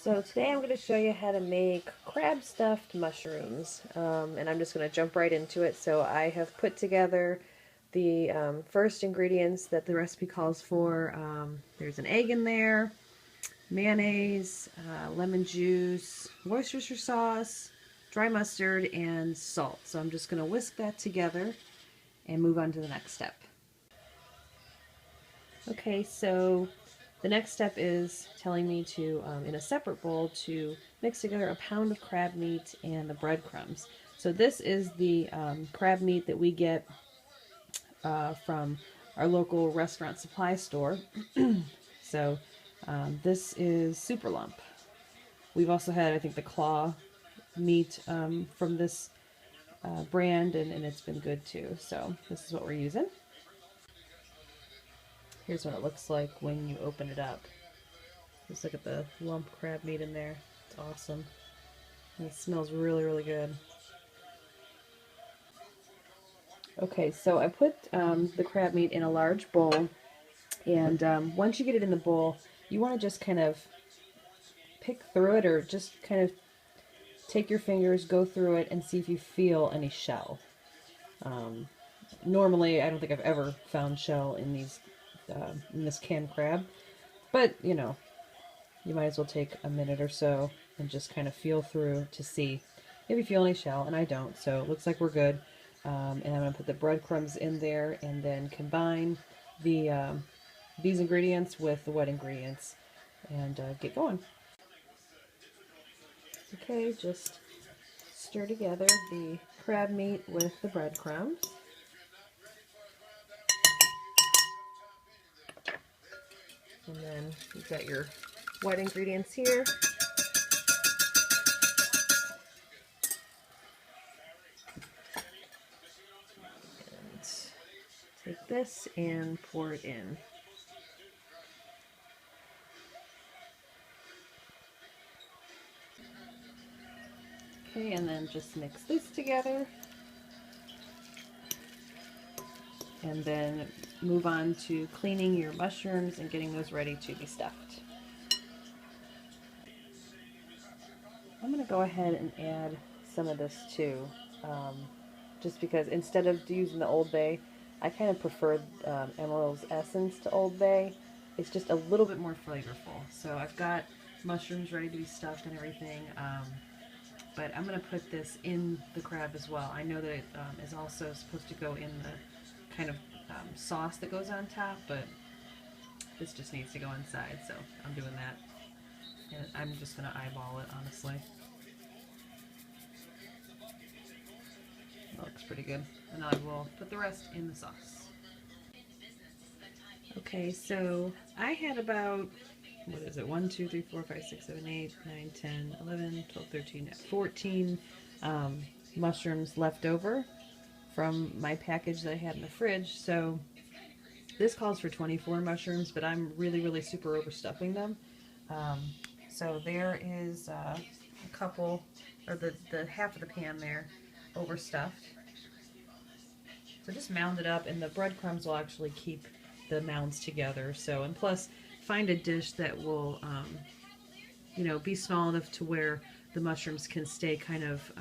So today I'm going to show you how to make crab stuffed mushrooms, and I'm just going to jump right into it. So I have put together the first ingredients that the recipe calls for. There's an egg in there, mayonnaise, lemon juice, Worcestershire sauce, dry mustard, and salt. So I'm just going to whisk that together and move on to the next step. Okay, so the next step is telling me to, in a separate bowl, to mix together a pound of crab meat and the breadcrumbs. So this is the crab meat that we get from our local restaurant supply store. So this is Super Lump. We've also had, I think, the claw meat from this brand, and it's been good too. So this is what we're using. Here's what it looks like when you open it up. Just look at the lump crab meat in there. It's awesome. And it smells really, really good. Okay, so I put the crab meat in a large bowl, and once you get it in the bowl, you want to just kind of pick through it, or just kind of take your fingers, go through it, and see if you feel any shell. Normally, I don't think I've ever found shell in this canned crab, but you know, you might as well take a minute or so and just kind of feel through to see if you feel any shell, and I don't, so it looks like we're good. And I'm going to put the breadcrumbs in there and then combine these ingredients with the wet ingredients and get going. Okay, just stir together the crab meat with the breadcrumbs. And then you've got your wet ingredients here. Take this and pour it in. Okay, and then just mix this together. And then move on to cleaning your mushrooms and getting those ready to be stuffed. I'm going to go ahead and add some of this too, just because instead of using the Old Bay, I kind of prefer Emeril's Essence to Old Bay. It's just a little bit more flavorful. So I've got mushrooms ready to be stuffed and everything, but I'm going to put this in the crab as well. I know that it is also supposed to go in the kind of sauce that goes on top, but this just needs to go inside, so I'm doing that. And I'm just going to eyeball it, honestly. That looks pretty good. And I will put the rest in the sauce. Okay, so I had about, what is it, 1, 2, 3, 4, 5, 6, 7, 8, 9, 10, 11, 12, 13, 14 mushrooms left over from my package that I had in the fridge. So this calls for 24 mushrooms, but I'm really, really super overstuffing them. So there is a couple, or the half of the pan there, overstuffed. So just mound it up, and the breadcrumbs will actually keep the mounds together. So, and plus, find a dish that will, you know, be small enough to where the mushrooms can stay kind of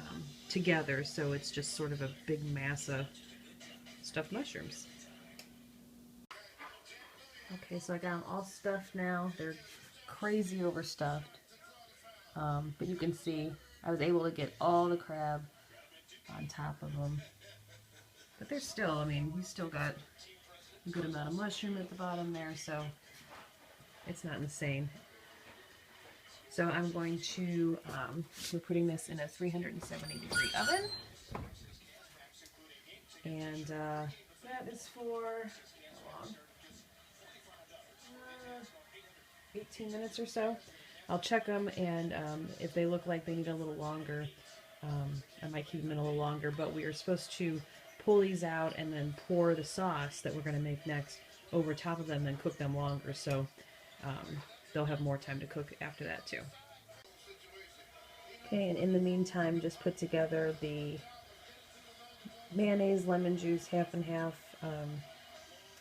together. So it's just sort of a big mass of stuffed mushrooms. Okay, so I got them all stuffed now. They're crazy overstuffed. But you can see I was able to get all the crab on top of them. But there's still, I mean, we still got a good amount of mushroom at the bottom there, so it's not insane. So I'm going to, we're putting this in a 370-degree oven. And that is for, how long? 18 minutes or so. I'll check them, and if they look like they need a little longer, I might keep them in a little longer, but we are supposed to pull these out and then pour the sauce that we're going to make next over top of them and cook them longer, so they'll have more time to cook after that too. Okay, and in the meantime, just put together the mayonnaise, lemon juice, half and half,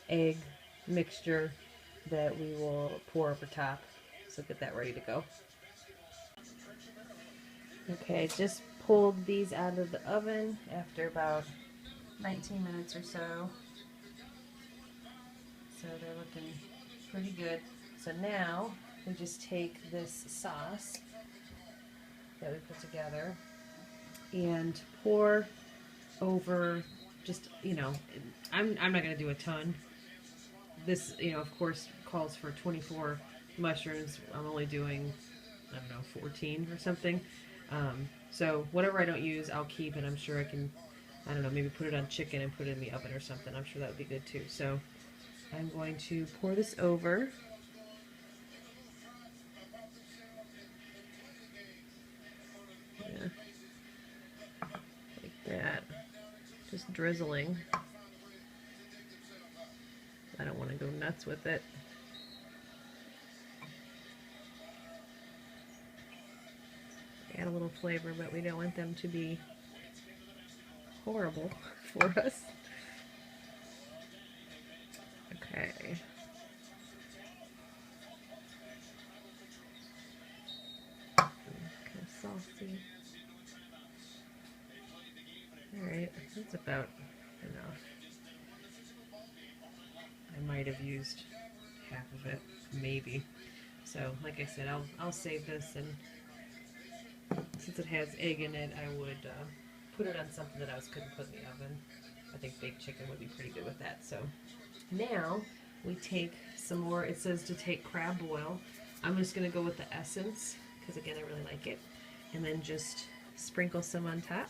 egg mixture that we will pour over top. So get that ready to go. Okay, just pulled these out of the oven after about 19 minutes or so. So they're looking pretty good. So now we just take this sauce that we put together and pour over just, I'm not going to do a ton. This, of course, calls for 24 mushrooms. I'm only doing, I don't know, 14 or something. So whatever I don't use, I'll keep, and I'm sure I can, I don't know, maybe put it on chicken and put it in the oven or something. I'm sure that would be good too. So I'm going to pour this over. Yeah. Like that. Just drizzling. I don't want to go nuts with it. Add a little flavor, but we don't want them to be horrible for us. Okay. Kind of saucy. Alright, that's about enough. I might have used half of it, maybe. So, like I said, I'll save this, and since it has egg in it, I would put it on something that I couldn't put in the oven. I think baked chicken would be pretty good with that. So now we take some more. It says to take crab boil. I'm just going to go with the essence because, again, I really like it. And then just sprinkle some on top.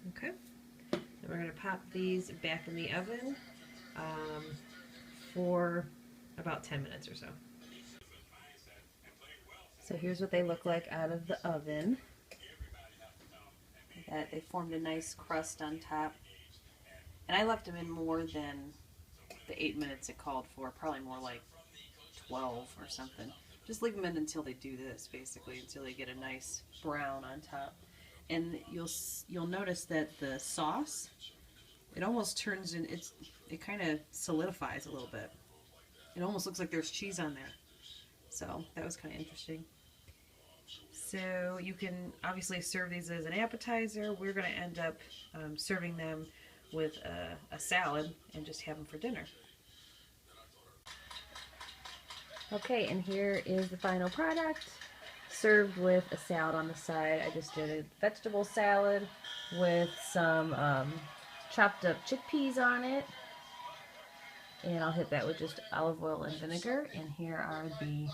Okay. And we're going to pop these back in the oven for about 10 minutes or so. So here's what they look like out of the oven. They formed a nice crust on top. And I left them in more than the 8 minutes it called for, probably more like 12 or something. Just leave them in until they do this, basically, until they get a nice brown on top. And you'll notice that the sauce, it almost turns in, it kind of solidifies a little bit. It almost looks like there's cheese on there. So that was kind of interesting. So you can obviously serve these as an appetizer. We're going to end up serving them with a salad and just have them for dinner. Okay, and here is the final product, served with a salad on the side. I just did a vegetable salad with some chopped up chickpeas on it, and I'll hit that with just olive oil and vinegar. And here are the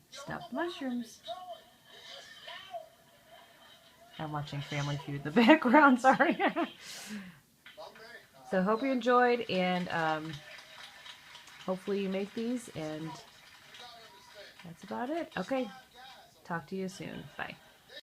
stuffed mushrooms. I'm watching Family Feud in the background, sorry. So hope you enjoyed, and hopefully you make these, and that's about it. Okay, talk to you soon. Bye.